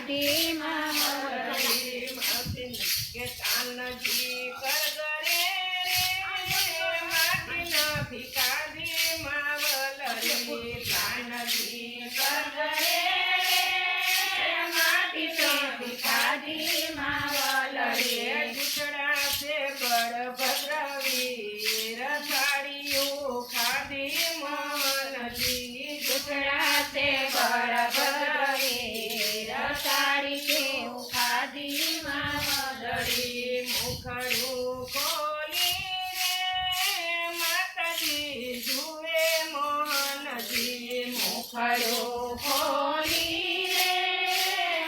કાઢીમાં વલડી માવતી કે કાનજી કરગરે રે માટી નથી કાઢીમાં વલડી કાનજી કરગરે રે માટી નથી કાઢીમાં વલડી દુસરા છે બળભદ્ર વીર સાડીઓ ખાધી મનજી દુસરા તે બળભદ્ર વીર સાડી કેવું ખાધીમાં વલડી મુખડું ખોલી રે માતાજી જુએ મોહનજી મુખડું ખોલી રે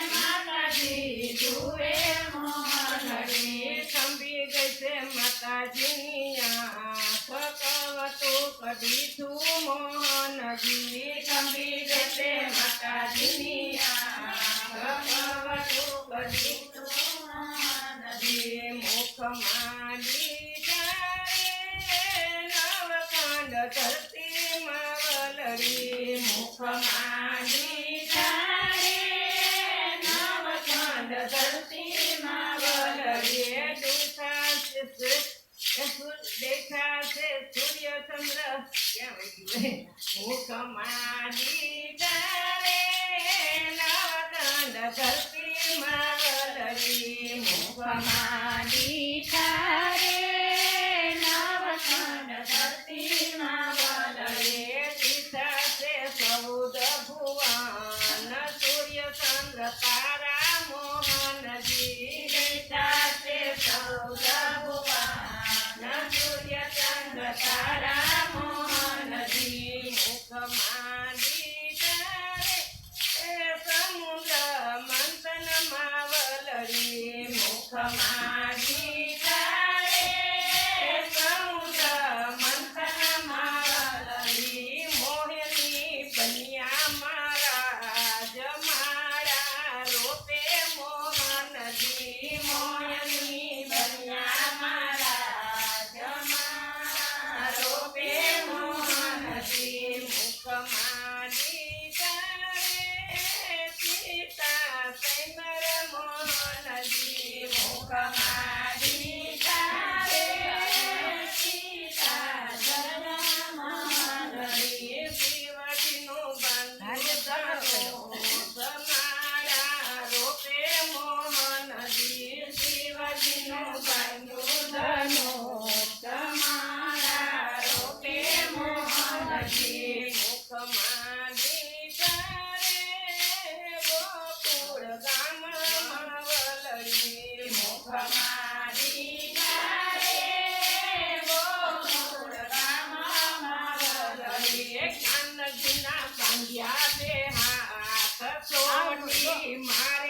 માતાજી જુએ મોહનજી થંભી ગઈ છે માતાજીની આંખ કવતું કઢીધું મોહનજી થંભી જશે માતાજીની આંખ કવતું કઢીધું મોહનજી મુખમાં લીધા રે નવખંડ ધરતીમાં વલડી મુખમાં લીધા રે નવખંડ ધરતીમાં વલડી દેખાશે સૂર્ય ચંદ્ર ક્યાં મુખમાં લીધા રે નવખંડ ધરતીમાં વલડી મુખમાં લીધા રે નવખંડ ધરતીમાં વલડી દિશાશે 14 ભુવન સૂર્ય ચંદ્ર તારા મોહનજી દિશાશે 14 ભુવન સૂર્ય ચંદ્ર તારા મોહનજી મુખમાં લીધા રે સમુદ્ર મંથનમાં વલડી મુખમાં લીધા રે સમુદ્ર મંથનમાં વલડી મોહિની બન્યા મહારાજ મારા રોપે મોહનજી મોહની બન્યા મહારાજ મારા રોપે મોહનજી મુખમાં લીધા રે સીતા સૈબર મોહનજી મુખમાં લીધા રે સીતા ધર્મ મોહનજી શિવજીનું બંધુ તમારા રોપે મોહનજી શિવજીનું બંધુ ધનુષ તમારા રોપે મોહનજી મુખમાં લીધા રે ગોકુળ ગામમાં વલડી મુખમાં લીધા રે ગોકુળ ગામમાં વલડી કાનજીના બાંધ્યા બે હાથ સોટી મારા